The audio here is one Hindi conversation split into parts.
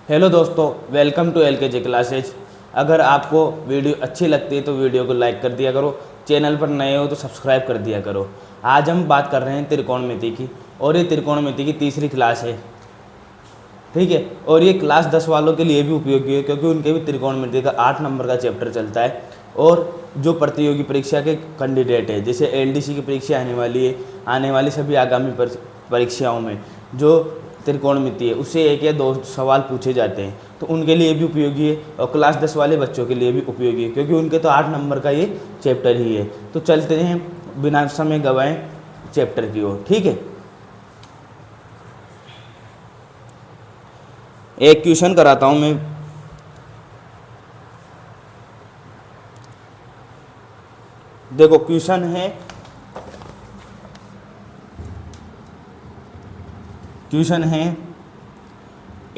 हेलो दोस्तों, वेलकम टू LKG क्लासेज। अगर आपको वीडियो अच्छी लगती है तो वीडियो को लाइक कर दिया करो, चैनल पर नए हो तो सब्सक्राइब कर दिया करो। आज हम बात कर रहे हैं त्रिकोणमिति की, और ये त्रिकोणमिति की तीसरी क्लास है, ठीक है। और ये क्लास 10 वालों के लिए भी उपयोगी है, क्योंकि उनके भी त्रिकोणमिति का 8 नंबर का चैप्टर चलता है। और जो प्रतियोगी परीक्षा के कैंडिडेट है, जैसे LDC की परीक्षा आने वाली है, आने वाली सभी आगामी परीक्षाओं में जो त्रिकोणमिति है उससे 1 या 2 सवाल पूछे जाते हैं, तो उनके लिए भी उपयोगी है। और क्लास 10 वाले बच्चों के लिए भी उपयोगी है, क्योंकि उनके तो 8 नंबर का ये चैप्टर ही है। तो चलते हैं बिना समय गवाएं चैप्टर की ओर, ठीक है। एक क्वेश्चन कराता हूं मैं। देखो क्वेश्चन है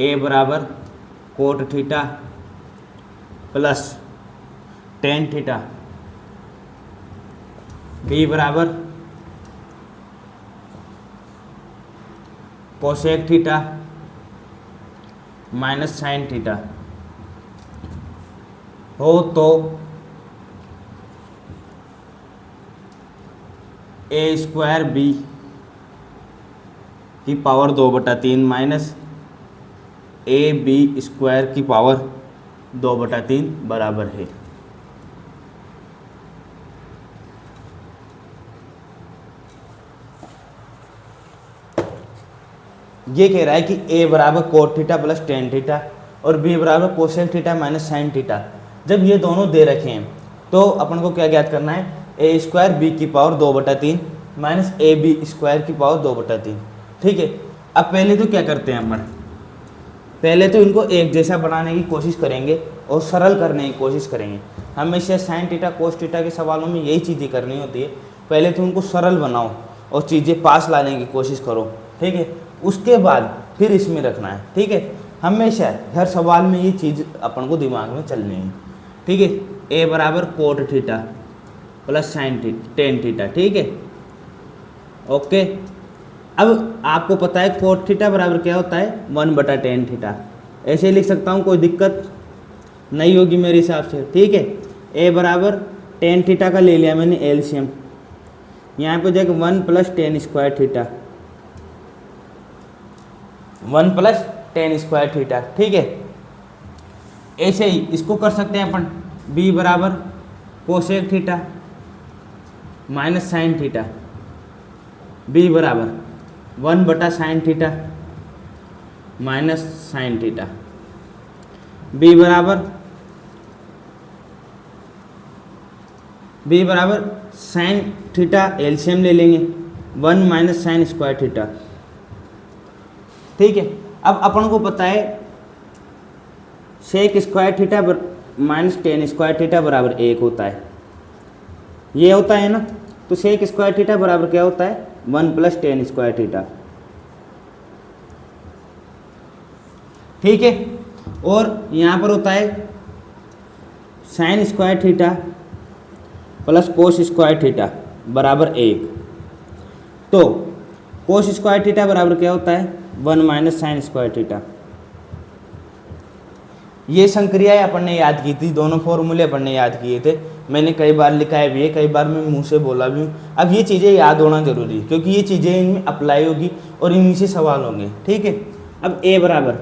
a बराबर cot theta plus tan theta, b बराबर cosec theta minus sine theta हो तो a स्क्वायर b की power 2/3 minus a b square की पावर 2/3 बराबर है। ये कह रहा है कि a बराबर cot theta plus tan theta और b बराबर cosec theta minus sine theta. जब ये दोनों दे रखे हैं तो अपन को क्या ज्ञात करना है, a स्क्वायर b की power 2/3 minus a b square की पावर 2/3, ठीक है। अब पहले तो क्या करते हैं अपन, पहले तो इनको एक जैसा बनाने की कोशिश करेंगे और सरल करने की कोशिश करेंगे। हमेशा साइन थीटा कोस थीटा के सवालों में यही चीज़ें करनी होती है। पहले तो उनको सरल बनाओ और चीज़ें पास लाने की कोशिश करो, ठीक है। उसके बाद फिर इसमें रखना है, ठीक है। हमेशा हर सवाल में ये चीज़ अपन को दिमाग में चलनी है, ठीक है। ए बराबर cot theta plus sign tan theta, ठीक है, ओके। अब आपको पता है कोट थीटा बराबर क्या होता है, 1/tan थीटा। ऐसे लिख सकता हूँ, कोई दिक्कत नहीं होगी मेरे हिसाब से, ठीक है। ए बराबर टेन थीटा का ले लिया मैंने एलसीएम, यहाँ पे जाएगा 1 + tan square theta, 1 + tan square theta, ठीक है। ऐसे ही इसको कर सकते हैं अपन, बी बराबर cosec theta minus sine theta, b बराबर 1/sin theta minus sine theta, b बराबर साइन थीटा एलसीएम ले लेंगे 1 - साइन स्क्वायर थीटा, ठीक है। अब अपन को पता है sec square theta minus tan square theta बराबर 1 होता है, ये होता है ना। तो सेक स्क्वायर थीटा बराबर क्या होता है, 1 + tan स्क्वायर थीटा, ठीक है। और यहाँ पर होता है sign square theta plus cos square theta बराबर 1। तो कोस स्क्वायर थीटा बराबर क्या होता है, 1 - साइन स्क्वायर थीटा। ये संक्रियाएं अपन ने याद की थी, दोनों फॉर्मूले अपन ने याद किए थे, मैंने कई बार लिखा है भी है, कई बार मैं मुंह से बोला भी हूँ। अब ये चीज़ें याद होना जरूरी है, क्योंकि ये चीज़ें इनमें अप्लाई होगी और इन्हीं से सवाल होंगे, ठीक है। अब ए बराबर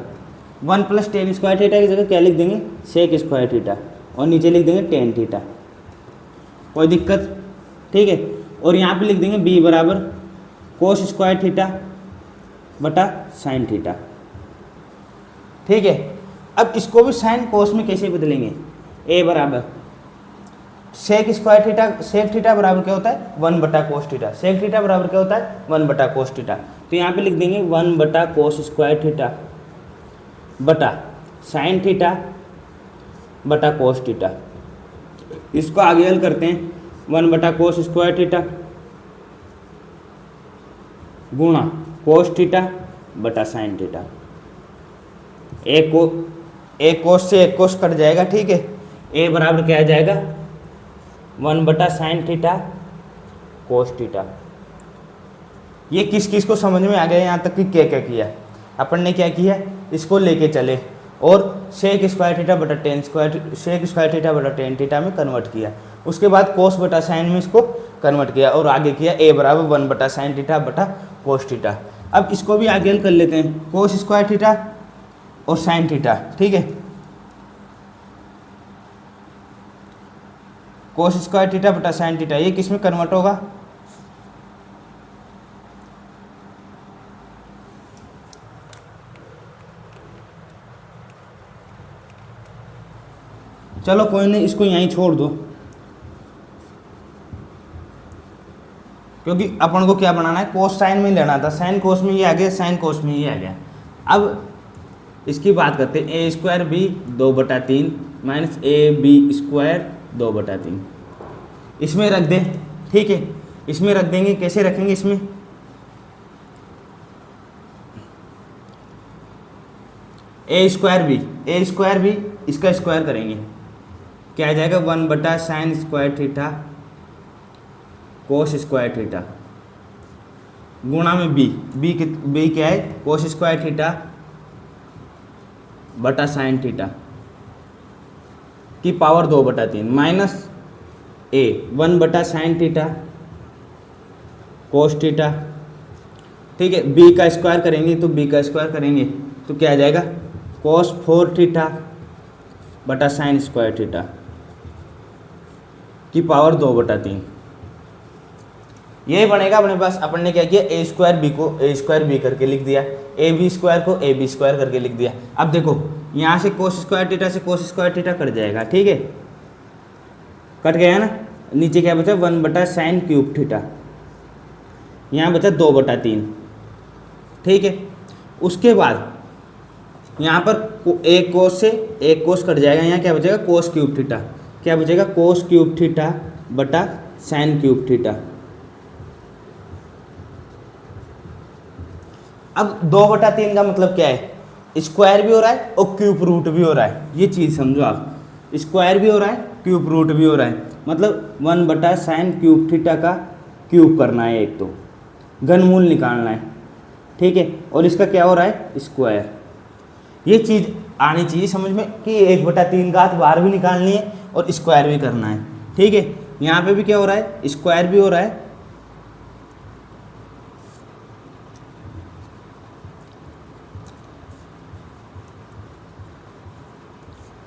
1 + tan स्क्वायर थीटा की जगह क्या लिख देंगे, सेक स्क्वायर थीटा, और नीचे लिख देंगे टेन थीटा, कोई दिक्कत, ठीक है। और यहाँ पे लिख देंगे बी बराबर कोस स्क्वायर थीटा बटा साइन थीटा, ठीक है। अब इसको भी साइन कोस में कैसे बदलेंगे, ए बराबर sec square theta, sec theta बराबर क्या होता है, 1/cos थीटा, सेक थीटा बराबर क्या होता है, 1/cos थीटा। तो यहाँ पे लिख देंगे 1/cos स्क्वायर थीटा बटा साइन थीटा बटा कोस थीटा। इसको आगे हल करते हैं, 1/cos स्क्वायर थीटा गुणा कोस थीटा बटा साइन थीटा, एक कोस से एक कोस कट जाएगा, ठीक है। ए बराबर क्या आ जाएगा, 1/sin थीटा कोस थीटा। ये किस किस को समझ में आ गया यहाँ तक कि क्या क्या किया अपन ने, क्या किया, इसको लेके चले और सेक स्क्वायर थीटा बटा सेक स्क्वायर थीटा बटा टेन थीटा में कन्वर्ट किया। उसके बाद कोस बटा साइन में इसको कन्वर्ट किया और आगे किया ए बराबर 1 बटा साइन थीटा बटा कोस थीटा। अब इसको भी आगे हल कर लेते हैं, कोस स्क्वायर थीटा और साइन थीटा, ठीक है। कोस स्क्वायर थीटा बटा साइन थीटा ये किस में कन्वर्ट होगा, चलो कोई नहीं इसको यहीं छोड़ दो, क्योंकि अपन को क्या बनाना है, कोस साइन में लेना था, साइन कोस में ये आ गया, साइन कोस में ये आ गया। अब इसकी बात करते हैं, a square b 2/3 minus a b square 2/3 इसमें रख दें, ठीक है। इसमें रख देंगे, कैसे रखेंगे, इसमें ए स्क्वायर बी इसका स्क्वायर करेंगे, क्या आ जाएगा 1 बटा sign square theta cos square theta गुणा में बी क्या है, कोस स्क्वायर थीटा बटा साइन थीटा की पावर 2/3 माइनस ए 1 बटा साइन थीटा कोस थीटा, ठीक है। बी का स्क्वायर करेंगे तो बी का स्क्वायर करेंगे तो क्या आ जाएगा, कोस 4 थीटा बटा साइन स्क्वायर थीटा की पावर 2/3 यही बनेगा अपने पास। अपन ने क्या किया, ए स्क्वायर बी को ए स्क्वायर बी करके लिख दिया, ए बी स्क्वायर को ए बी स्क्वायर करके लिख दिया। अब देखो यहाँ से कोस स्क्वायर थीटा से कोस स्क्वायर थीटा कट जाएगा, ठीक है, कट गया ना। नीचे क्या बचा, 1 बटा साइन क्यूब थीटा, यहाँ बचा 2/3, ठीक है। उसके बाद यहाँ पर एक कोस से एक कोस कट जाएगा, यहाँ क्या बचेगा, कोस क्यूब थीटा, क्या बचेगा, कोस क्यूब थीटा बटा साइन क्यूब थीटा। अब 2/3 का मतलब क्या है, स्क्वायर भी हो रहा है और क्यूब रूट भी हो रहा है, ये चीज़ समझो आप, स्क्वायर भी हो रहा है क्यूब रूट भी हो रहा है, मतलब 1 बटा साइन क्यूब थीटा का क्यूब करना है, एक तो घनमूल निकालना है, ठीक है। और इसका क्या हो रहा है, स्क्वायर। ये चीज़ आनी चाहिए समझ में कि 1/3 घात बाहर भी निकालनी है और स्क्वायर भी करना है, ठीक है। यहाँ पे भी क्या हो रहा है, स्क्वायर भी हो रहा है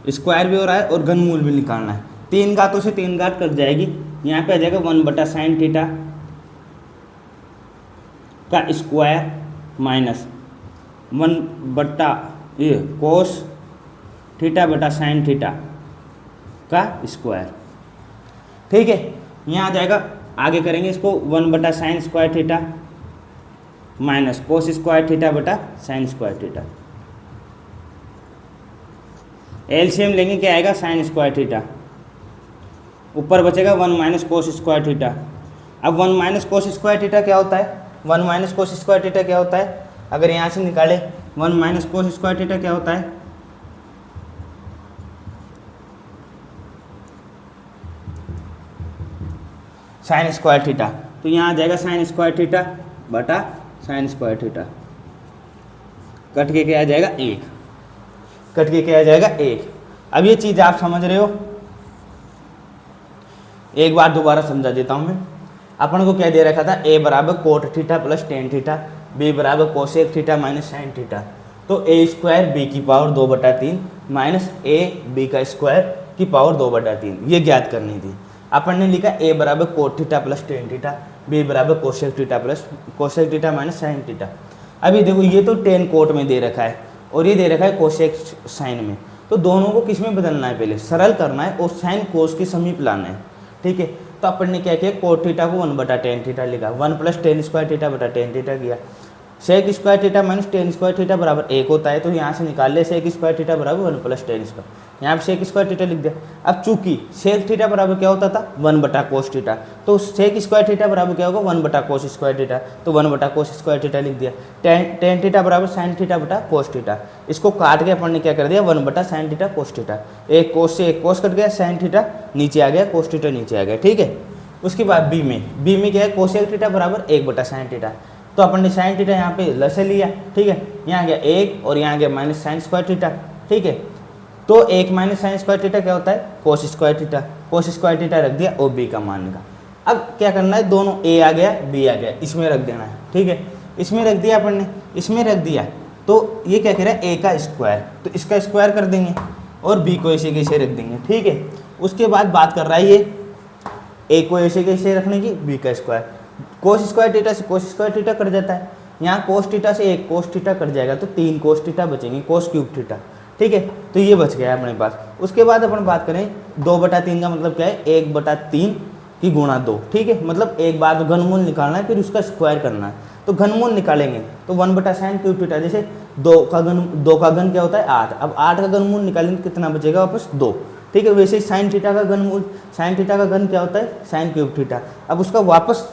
स्क्वायर भी हो रहा है और घनमूल भी निकालना है। 3 घातों से 3 घात कट जाएगी, यहाँ पे आ जाएगा 1 बटा साइन थीटा का स्क्वायर माइनस 1 बटा ये कोस थीटा बटा साइन थीटा का स्क्वायर, ठीक है। यहाँ आ जाएगा, आगे करेंगे इसको 1 बटा sign square theta minus cos square theta बटा साइन स्क्वायर थीटा, एलसीएम लेंगे क्या आएगा, साइन स्क्वायर थीटा, ऊपर बचेगा 1 माइनस कोस स्क्वायर थीटा। अब 1 माइनस कोस स्क्वायर थीटा क्या होता है, 1 माइनस कोस स्क्वायर थीटा क्या होता है, अगर यहाँ से निकाले 1 माइनस कोस स्क्वायर थीटा क्या होता है, साइन स्क्वायर थीटा, तो यहाँ आ जाएगा साइन स्क्वायर थीटा बटा साइन स्क्वायर थीटा, कट के क्या आ जाएगा 1, कट के क्या आ जाएगा 1। अब ये चीज़ आप समझ रहे हो, एक बार दोबारा समझा देता हूँ मैं। अपन को क्या दे रखा था, ए बराबर cot theta plus tan theta, b बराबर cosec theta minus sine theta, तो ए स्क्वायर बी की पावर 2/3 माइनस ए बी का स्क्वायर की पावर 2/3 ये ज्ञात करनी थी। अपन ने लिखा ए बराबर cot theta plus tan theta, b बराबर cosec theta plus cosec theta minus sine theta. अभी देखो ये तो टेन कोट में दे रखा है और ये दे रखा है कोसेक साइन में, तो दोनों को किस में बदलना है, पहले सरल करना है और साइन कोस के समीप लाना है, ठीक है। तो अपन ने क्या किया, कोट थीटा को 1 बटा टेन थीटा लिखा, 1 प्लस टेन स्क्वायर थीटा बटा टेन थीटा किया, sec square theta minus tan square theta बराबर 1 होता है, तो यहाँ से निकाल ले सेक स्क्वायर थीटा बराबर 1 प्लस टेन स्क्वायर, यहाँ पे सेक स्क्वायर थीटा लिख दिया। अब चूंकि सेक थीटा बराबर क्या होता था 1 बटा कोस थीटा, तो सेक स्क्वायर थीटा बराबर क्या होगा 1 बटा कोस स्क्वायर थीटा, तो 1 बटा कोस स्क्वायर थीटा लिख दिया। टेन थीटा बराबर साइन थीटा बटा कोस थीटा, इसको काट के अपन ने क्या कर दिया 1 बटा साइन थीटा कोस थीटा, एक कोस से एक कोस कट गया, साइन थीटा नीचे आ गया, कोस थीटा नीचे आ गया, ठीक है। उसके बाद बी में क्या है, कोसेक थीटा बराबर 1 बटा साइन थीटा, तो अपन ने साइन थीटा यहाँ पे लसे लिया, ठीक है, यहाँ गया 1 और यहाँ गया माइनस साइन स्क्वायर थीटा, ठीक है। तो 1 माइनस साइन स्क्वायर थीटा क्या होता है, कोस स्क्वायर थीटा। कोस स्क्वायर थीटा रख दिया और बी का मान निकाला। अब क्या करना है, दोनों ए आ गया बी आ गया, इसमें रख देना है, ठीक है। इसमें रख दिया अपन ने, इसमें रख दिया, तो ये क्या कह रहा है, ए का स्क्वायर, तो इसका स्क्वायर कर देंगे और बी को ऐसे कैसे रख देंगे, ठीक है। उसके बाद बात कर रहा है ये ए को ऐसे कैसे रखने की, बी का स्क्वायर। कोस स्क्वायर थीटा से कोस स्क्वायर थीटा कट जाता है, यहाँ कोस थीटा से एक कोस थीटा कट जाएगा, तो 3 कोस थीटा बचेंगे, कोस क्यूब थीटा, ठीक है। तो ये बच गया अपने पास। उसके बाद अपन बात करें 2/3 का मतलब क्या है, 1/3 की गुणा 2, ठीक है। मतलब एक बार तो घनमूल निकालना है, फिर उसका स्क्वायर करना है, तो घनमूल निकालेंगे तो 1/sin क्यूब थीटा, जैसे 2 का घन क्या होता है 8, अब 8 का घनमूल निकालेंगे कितना बचेगा, वापस 2, ठीक है। वैसे ही साइन थीटा का घनमूल, साइन थीटा का घन क्या होता है साइन क्यूब थीटा, अब उसका वापस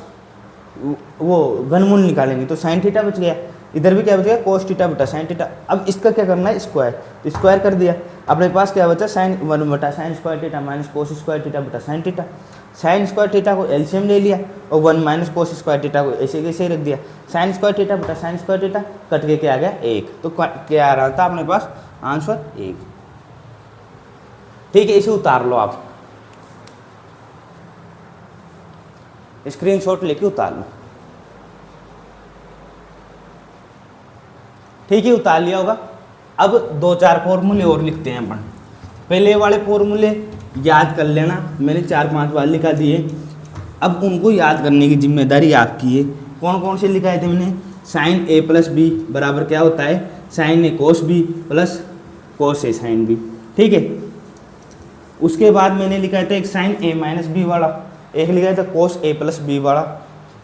वो घनमूल निकालेंगे तो साइन थीटा बच गया, इधर भी क्या बचेगा कोस थीटा बटा साइन थीटा। अब इसका क्या करना है स्क्वायर, तो स्क्वायर कर दिया, अपने पास क्या बचा sine 1/sin square theta minus cos square theta बटा sine theta. Sine square theta को एलसीएम ले लिया और 1 माइनस कोस स्क्वायर थीटा को ऐसे कैसे रख दिया, साइन स्क्वायर थीटा बटा साइन स्क्वायर थीटा कट के क्या आ गया 1, तो क्या आ रहा था अपने पास आंसर 1, ठीक है। इसे उतार लो आप, स्क्रीनशॉट लेके उतार लो, ठीक है, उतार लिया होगा। अब 2-4 फॉर्मूले और लिखते हैं अपन। पहले वाले फॉर्मूले याद कर लेना, मैंने 4-5 बार लिखा दिए, अब उनको याद करने की जिम्मेदारी आपकी है। कौन कौन से लिखाए थे मैंने, साइन ए प्लस बी बराबर क्या होता है, साइन ए कोस बी प्लस कोस ए साइन बी, ठीक है। उसके बाद मैंने लिखा था एक साइन ए माइनस बी वाला, एक लिखा था कोस ए प्लस बी वाला,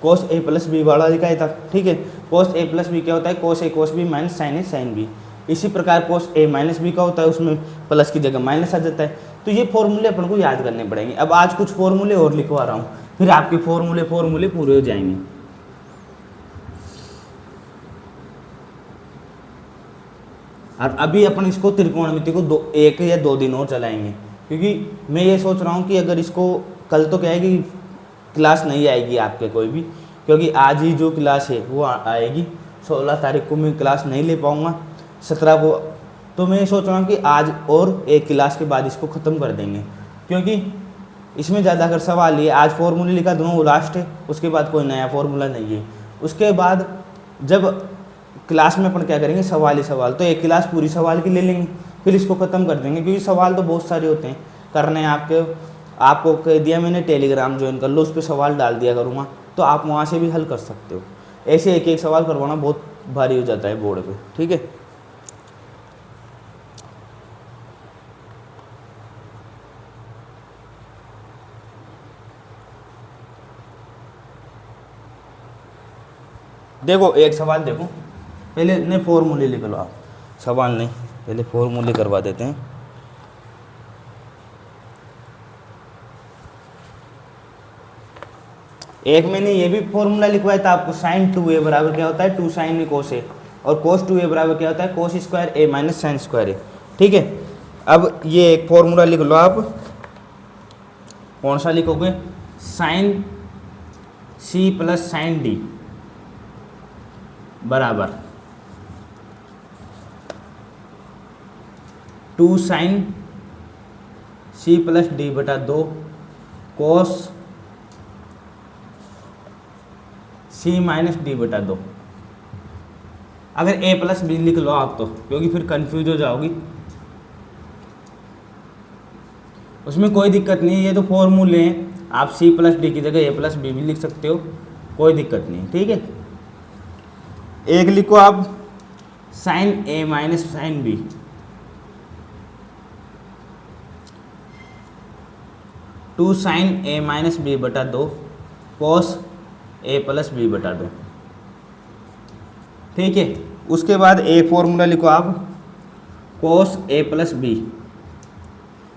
कोस ए प्लस बी वाला लिखा था, ठीक है। कोस ए प्लस बी क्या होता है, कोस ए कोस बी माइनस साइन ए साइन बी। इसी प्रकार कोस ए माइनस बी का होता है, उसमें प्लस की जगह माइनस आ जाता है। तो ये फॉर्मूले अपन को याद करने पड़ेंगे। अब आज कुछ फॉर्मूले और लिखवा रहा हूँ, फिर आपके फॉर्मूले पूरे हो जाएंगे। और अभी अपन इसको त्रिकोणमिति को 1 या 2 दिन और चलाएंगे, क्योंकि मैं ये सोच रहा हूँ कि अगर इसको कल तो क्या है कि क्लास नहीं आएगी आपके कोई भी, क्योंकि आज ही जो क्लास है वो आएगी, 16 तारीख को मैं क्लास नहीं ले पाऊँगा, 17 को। तो मैं सोच रहा हूँ कि आज और एक क्लास के बाद इसको ख़त्म कर देंगे, क्योंकि इसमें ज़्यादा अगर सवाल ये आज फॉर्मूले लिखा दोनों वो लास्ट है, उसके बाद कोई नया फॉर्मूला नहीं है। उसके बाद जब क्लास में अपन क्या करेंगे, सवाल ही सवाल, तो एक क्लास पूरी सवाल की ले लेंगे, फिर इसको ख़त्म कर देंगे, क्योंकि सवाल तो बहुत सारे होते हैं करने आपको कह दिया मैंने टेलीग्राम ज्वाइन कर लो, उस पर सवाल डाल दिया करूँगा, तो आप वहाँ से भी हल कर सकते हो। ऐसे एक एक सवाल करवाना बहुत भारी हो जाता है बोर्ड पे, ठीक है। देखो एक सवाल देखो, पहले नहीं फॉर्मूले लिख लो आप, सवाल नहीं, पहले फॉर्मूले करवा देते हैं। एक मैंने ये भी फॉर्मूला लिखवाया था आपको, साइन 2a बराबर क्या होता है 2 साइन ए कोस ए, और कोस 2a बराबर क्या होता है कोस स्क्वायर ए माइनस साइन स्क्वायर ए, ठीक है। अब ये एक फॉर्मूला लिख लो आप, कौन सा लिखोगे, sine c plus sine d बराबर 2 साइन सी प्लस डी बटा 2 कोस सी माइनस डी बटा 2। अगर ए प्लस बी लिख लो आप तो, क्योंकि फिर कंफ्यूज हो जाओगी, उसमें कोई दिक्कत नहीं है, ये तो फॉर्मूले हैं, आप सी प्लस डी की जगह ए प्लस बी भी लिख सकते हो, कोई दिक्कत नहीं, ठीक है। एक लिखो आप sine a minus sine b, two sine a minus b बटा 2 कोस ए प्लस बी बटा 2, ठीक है। उसके बाद एक फॉर्मूला लिखो आप कोस ए प्लस बी,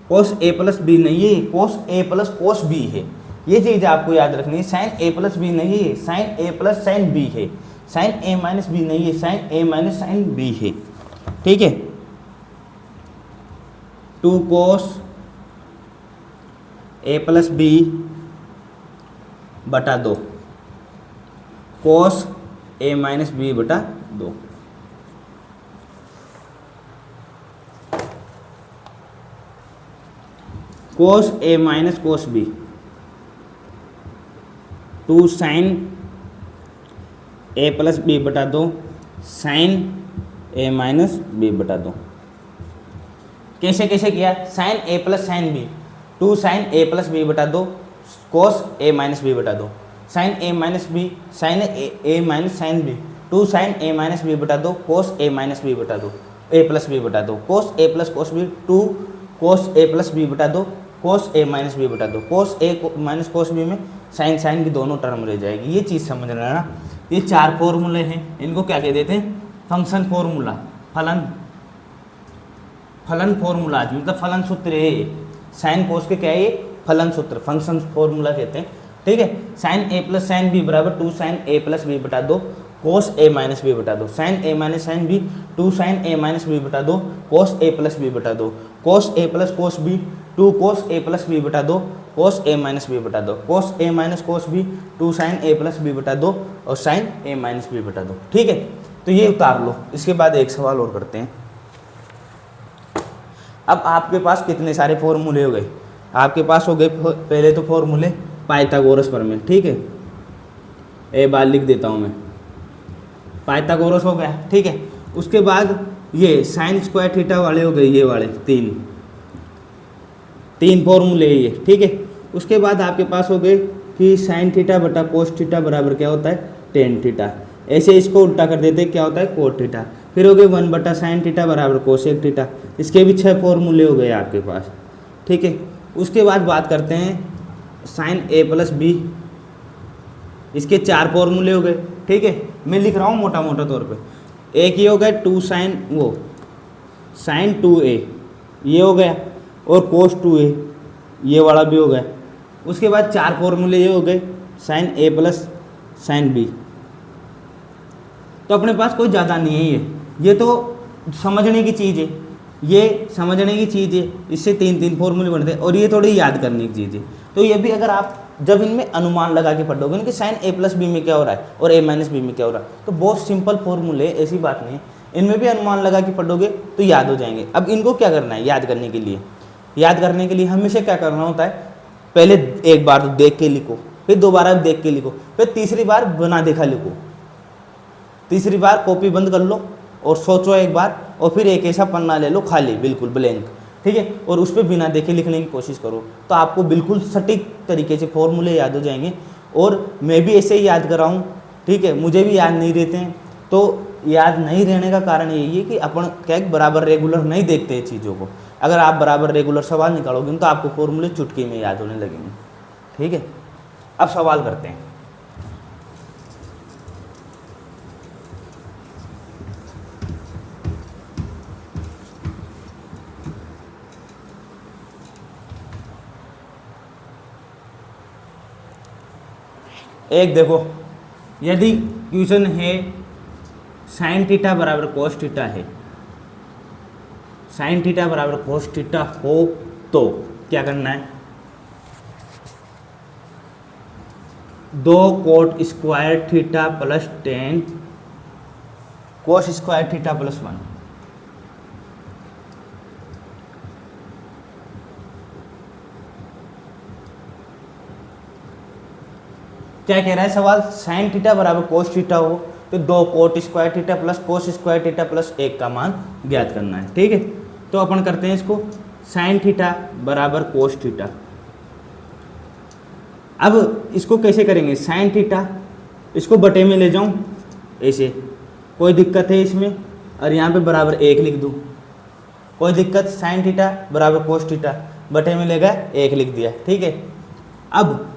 कोस ए प्लस बी नहीं है, कोस ए प्लस कोस बी है, ये चीज़ आपको याद रखनी है। साइन ए प्लस बी नहीं है, साइन ए प्लस साइन बी है, साइन ए माइनस बी नहीं है, sign a minus sine B है, ठीक है। 2 कोस ए प्लस बी बटा 2 कोस ए माइनस बी बटा 2। कोस ए माइनस कोस बी, 2 साइन ए प्लस बी बटा 2 साइन ए माइनस बी बटा 2। कैसे कैसे किया, साइन ए प्लस साइन बी, 2 साइन ए प्लस बी बटा 2 कोस ए माइनस बी बटा 2, sign a minus B sign a minus sine B, 2 sign a minus b बटा 2 कोस ए माइनस बी बटा 2 ए प्लस बी बटा 2 कोस ए प्लस कोस बी, 2 कोस ए प्लस बी बटा 2 कोस ए माइनस बी बटा 2, कोस ए माइनस कोस बी में साइन साइन की दोनों टर्म रह जाएगी। ये चीज़ समझ रहे हैं ना। ये 4 फॉर्मूले हैं, इनको क्या कह देते हैं, फंक्शन फॉर्मूला, फलन फॉर्मूला, मतलब फलन सूत्र है। साइन कोस के क्या है, ये फलन सूत्र, फंक्शन फॉर्मूला कहते हैं। ठीक है, साइन ए प्लस साइन बी बराबर 2 साइन ए प्लस बी बटा 2 कोस ए माइनस बी बटा 2, sign a minus sine B 2 sign a minus b बटा 2 कोस ए प्लस बी बटा 2, कोस ए प्लस कोस बी 2 कोस ए प्लस बी बटा 2 कोस ए माइनस बी बटा 2, कोस ए माइनस कोस बी 2 साइन ए प्लस बी बटा 2 और साइन ए माइनस बी बटा 2। ठीक है, तो ये उतार लो। इसके बाद एक सवाल और करते हैं। अब आपके पास कितने सारे फॉर्मूले हो गए, आपके पास हो गए पहले तो फॉर्मूले पाइथागोरस प्रमेय। ठीक है, ए बार लिख देता हूँ मैं, पाइथागोरस हो गया। ठीक है, उसके बाद ये साइन स्क्वायर थीटा वाले हो गए, ये वाले तीन फॉर्मूले ये। ठीक है, उसके बाद आपके पास हो गए कि साइन थीटा बटा कोस थीटा बराबर क्या होता है, टेन थीटा। ऐसे इसको उल्टा कर देते क्या होता है, कोट थीटा। फिर हो गए 1 बटा साइन थीटा बराबर कोसेक थीटा। इसके भी 6 फॉर्मूले हो गए आपके पास। ठीक है, उसके बाद बात करते हैं साइन ए प्लस बी, इसके 4 फॉर्मूले हो गए। ठीक है, मैं लिख रहा हूँ मोटा मोटा तौर पे। एक ये हो गया 2 साइन साइन 2a ये हो गया, और कोस 2a ये वाला भी हो गया। उसके बाद 4 फॉर्मूले ये हो गए साइन ए प्लस साइन बी। तो अपने पास कोई ज़्यादा नहीं है, ये तो समझने की चीज़ है, ये समझने की चीज़ है। इससे 3 फॉर्मूले बनते हैं, और ये थोड़ी याद करने की चीज़ है। तो ये भी अगर आप जब इनमें अनुमान लगा के पढ़ोगे ना कि साइन ए प्लस बी में क्या हो रहा है और ए माइनस बी में क्या हो रहा है, तो बहुत सिंपल फॉर्मूले, ऐसी बात नहीं है। इनमें भी अनुमान लगा के पढ़ोगे तो याद हो जाएंगे। अब इनको क्या करना है, याद करने के लिए हमेशा क्या करना होता है, पहले एक बार देख के लिखो, फिर दोबारा देख के लिखो, फिर तीसरी बार बिना देखा लिखो, तीसरी बार कॉपी बंद कर लो और सोचो एक बार, और फिर एक ऐसा पन्ना ले लो खाली बिल्कुल ब्लैंक। ठीक है, और उस पर बिना देखे लिखने की कोशिश करो, तो आपको बिल्कुल सटीक तरीके से फॉर्मूले याद हो जाएंगे। और मैं भी ऐसे ही याद कर रहा हूँ। ठीक है, मुझे भी याद नहीं रहते हैं, तो याद नहीं रहने का कारण यही है कि अपन क्या बराबर रेगुलर नहीं देखते हैं चीज़ों को। अगर आप बराबर रेगुलर सवाल निकालोगे तो आपको फॉर्मूले चुटकी में याद होने लगेंगे। ठीक है, अब सवाल करते हैं। एक देखो, यदि क्वेश्चन है साइन थीटा बराबर कोस थीटा है, साइन थीटा बराबर कोस थीटा हो तो क्या करना है, 2 कोट स्क्वायर थीटा प्लस 10 कोस स्क्वायर थीटा प्लस 1। क्या कह रहा है सवाल, साइन थीटा बराबर कोस थीटा हो तो 2 coat square theta plus cos square theta plus 1 का मान ज्ञात करना है। ठीक है, तो अपन करते हैं इसको, साइन थीटा बराबर कोस थीटा। अब इसको कैसे करेंगे, साइन थीटा इसको बटे में ले जाऊं ऐसे, कोई दिक्कत है इसमें, और यहाँ पे बराबर 1 लिख दूं, कोई दिक्कत, साइन थीटा बराबर कोस थीटा बटे में ले गया 1 लिख दिया। ठीक है, अब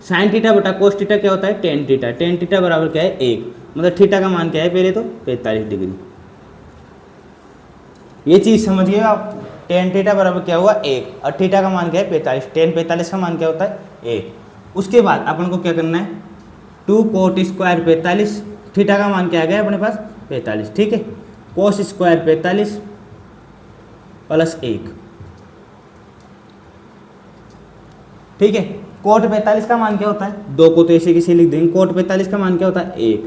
साइन थीटा बटा कोस थीटा क्या होता है, टेन थीटा। टेन थीटा बराबर क्या है 1, मतलब थीटा का मान क्या है पहले तो 45 डिग्री। ये चीज़ समझिए आप, टेन थीटा बराबर क्या हुआ 1, और थीटा का मान क्या है 45, टेन 45 का मान क्या होता है 1। उसके बाद अपन को क्या करना है, 2 कोट स्क्वायर 45, थीटा का मान क्या आ गया अपने पास 45। ठीक है, कोस स्क्वायर 45 प्लस 1। ठीक है, कोट 45 का मान क्या होता है, 2 को तो ऐसे किसे लिख देंगे, कोट 45 का मान क्या होता है 1,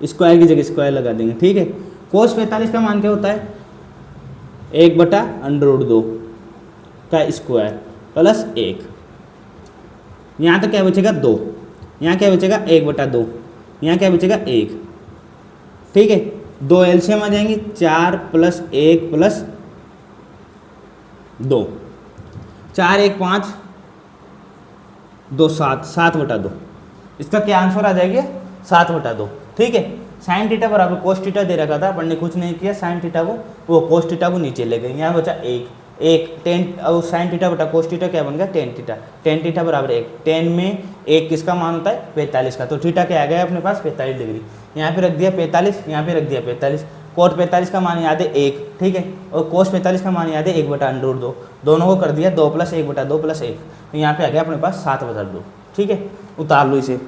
स्क्वायर की जगह स्क्वायर लगा देंगे। ठीक है, कोस 45 का मान क्या होता है 1/√2, का स्क्वायर प्लस 1, यहाँ तो क्या बचेगा 2, यहाँ क्या बचेगा 1/2, यहाँ क्या बचेगा 1, ठीक है। 2 एलसीएम आ जाएंगी, 4 + 1 + 2, 4 1 5, 2 7, 7/2, इसका क्या आंसर आ जाएगा 7/2, ठीक है। साइन थीटा बराबर कोस थीटा दे रखा था, अपन ने कुछ नहीं किया, साइन थीटा को वो कोस थीटा को नीचे ले गए, यहाँ बचा 1 टेन, और साइन थीटा बटा कोस थीटा क्या बन गया टेन थीटा बराबर 1, 10 में 1 किसका मान होता है 45 का, तो थीटा क्या आ गया अपने पास 45 डिग्री, यहाँ पे रख दिया 45, यहाँ पे रख दिया 45, कोट 45 का मान याद है 1, ठीक है, और कोस 45 का मान याद है 1/√2, दोनों को कर दिया 2 + 1/2 + 1, तो यहाँ पे आ गया अपने पास 7/2, ठीक है। उतार लो इसे,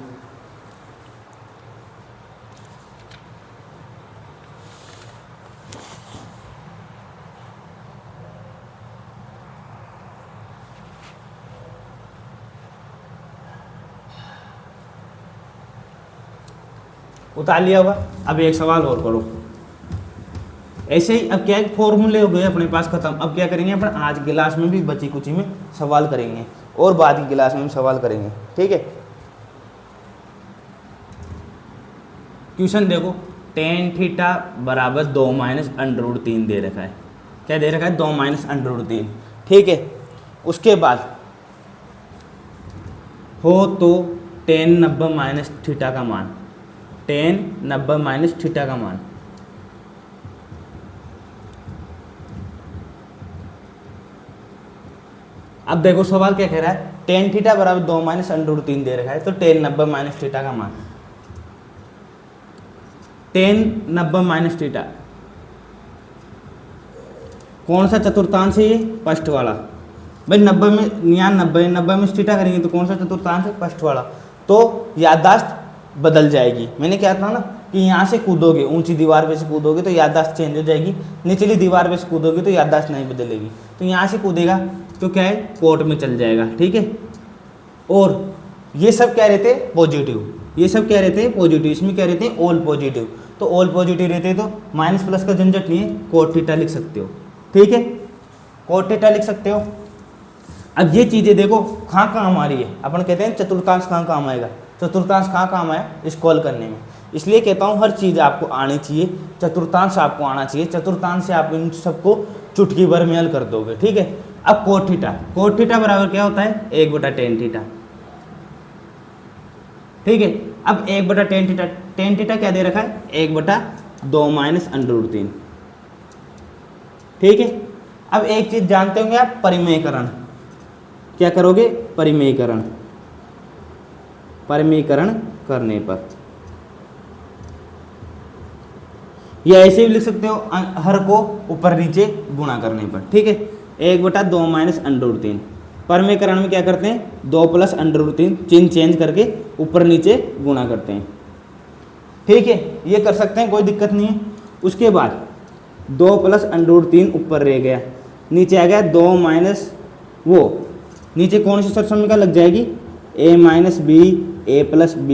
उतार लिया होगा। अब एक सवाल और करो ऐसे ही। अब क्या फॉर्मूले हो गए अपने पास खत्म, अब क्या करेंगे अपन आज क्लास में भी बची कुची में सवाल करेंगे और बाद की क्लास में भी सवाल करेंगे, ठीक है। क्वेश्चन देखो, टेन थीटा बराबर 2 - √3 दे रखा है, क्या दे रखा है 2 - √3, ठीक है। उसके बाद हो तो टेन 90 - थीटा का मान, टेन 90 - थीटा का मान, अब देखो सवाल क्या कह रहा है, टेन थीटा बराबर 2 - √3 दे रखा है, तो टेन 90 - थीटा का मान, टेन 90 - थीटा कौन सा चतुर्थांश है ये फर्स्ट वाला, भाई 90 में यहाँ 90 में थीटा करेंगे तो कौन सा चतुर्थांश है फर्स्ट वाला, तो याददाश्त बदल जाएगी। मैंने क्या था ना कि यहाँ से कूदोगे, ऊंची दीवार पे से कूदोगे तो याददाश्त चेंज हो जाएगी, निचली दीवार पे से कूदोगे तो याददाश्त नहीं बदलेगी, तो यहाँ से कूदेगा तो क्या है कोर्ट में चल जाएगा, ठीक है। और ये सब क्या रहते हैं पॉजिटिव, ये सब क्या रहते हैं पॉजिटिव, इसमें क्या रहते हैं ऑल पॉजिटिव, तो ऑल पॉजिटिव रहते हैं तो माइनस प्लस का झंझट नहीं है, कोट थीटा लिख सकते हो, ठीक है, कोट थीटा लिख सकते हो। अब ये चीज़ें देखो कहाँ काम आ रही है, अपन कहते हैं चतुर्थांश कहाँ काम आएगा, चतुर्थांश कहाँ काम आया इस कॉल करने में, इसलिए कहता हूँ हर चीज़ आपको आनी चाहिए, चतुर्थांश आपको आना चाहिए, चतुर्थांश से आप इन सबको चुटकी भर में हल कर दोगे, ठीक है। अब कोट थीटा बराबर क्या होता है 1/tan थीटा, ठीक है। अब 1/tan थीटा, tan थीटा क्या दे रखा है 1/2 - √3, ठीक है। अब एक चीज जानते होंगे आप, परिमेयकरण, क्या करोगे परिमेयकरण, परिमेयकरण करने पर या ऐसे भी लिख सकते हो हर को ऊपर नीचे गुणा करने पर, ठीक है। 1/2 - √3, परिमेयकरण में क्या करते हैं 2 + √3 चिन्ह चेंज करके ऊपर नीचे गुणा करते हैं, ठीक है, ये कर सकते हैं कोई दिक्कत नहीं है। उसके बाद 2 + √3 ऊपर रह गया, नीचे आ गया 2 माइनस वो, नीचे कौन सी सरसमी का लग जाएगी a - b a + b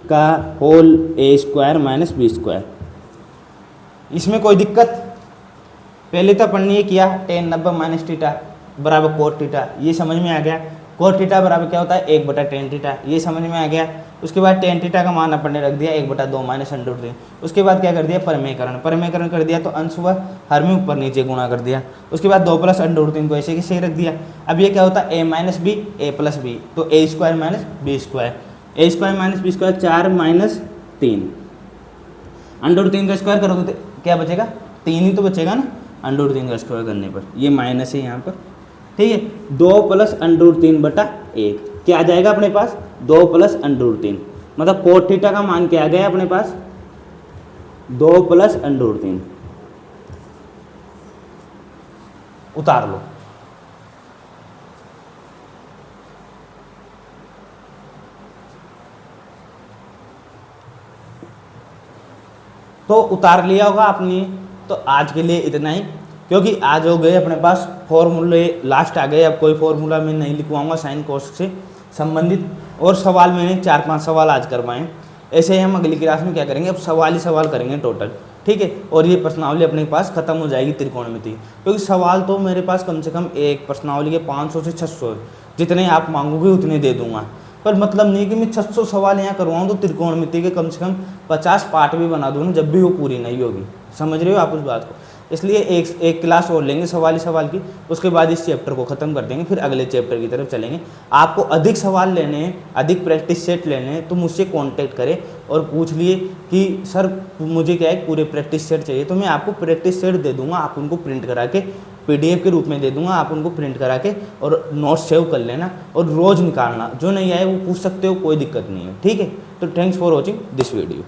का होल a² - b², इसमें कोई दिक्कत, पहले तो अपन ने ये किया टेन 90 - थीटा बराबर कोट थीटा, ये समझ में आ गया, कोट थीटा बराबर क्या होता है 1/tan थीटा, ये समझ में आ गया। उसके बाद tan थीटा का मान अपन ने रख दिया 1/2 - √3, उसके बाद क्या कर दिया परिमेयकरण कर दिया, तो अंश व हर में ऊपर नीचे गुणा कर दिया, उसके बाद 2 + √3 को ऐसे के रख दिया। अब ये क्या होता है a - b a + b, तो a² - b², a² - b², 4 - 3, √3 का स्क्वायर करोगे तो क्या बचेगा 3 ही तो बचेगा ना, √3 का स्क्वायर करने पर ये माइनस है यहाँ पर, ठीक है। 2 + √3/1 क्या आ जाएगा अपने पास 2 + √3, मतलब कोट थीटा का मान क्या आ गया अपने पास 2 + √3, उतार लो। तो उतार लिया होगा आपने, तो आज के लिए इतना ही, क्योंकि आज हो गए अपने पास फॉर्मूले लास्ट आ गए, अब कोई फॉर्मूला मैं नहीं लिखवाऊंगा साइन कोस से संबंधित, और सवाल मैंने 4-5 सवाल आज करवाएं, ऐसे ही हम अगली क्लास में क्या करेंगे अब सवाल ही सवाल करेंगे टोटल, ठीक है। और ये प्रश्नावली अपने पास खत्म हो जाएगी त्रिकोणमिति, क्योंकि सवाल तो मेरे पास कम से कम एक प्रश्नावली के 500 से 600 जितने आप मांगोगे उतने दे दूंगा। पर मतलब नहीं कि मैं 600 सवाल यहाँ करवाऊँ तो त्रिकोणमिति के कम से कम 50 पार्ट भी बना दूँ जब भी वो पूरी नहीं होगी। समझ रहे हो आप उस बात को। इसलिए एक क्लास और लेंगे सवाल की, उसके बाद इस चैप्टर को ख़त्म कर देंगे, फिर अगले चैप्टर की तरफ चलेंगे। आपको अधिक सवाल लेने हैं, अधिक प्रैक्टिस सेट लेने हैं तो मुझसे कांटेक्ट करें और पूछ लिए कि सर मुझे क्या है पूरे प्रैक्टिस सेट चाहिए, तो मैं आपको प्रैक्टिस सेट दे दूंगा। आप उनको प्रिंट करा के PDF के रूप में दे दूंगा, आप उनको प्रिंट करा के और नोट्स सेव कर लेना और रोज़ निकालना। जो नहीं आए वो पूछ सकते हो, कोई दिक्कत नहीं है, ठीक है। तो thanks for watching this video.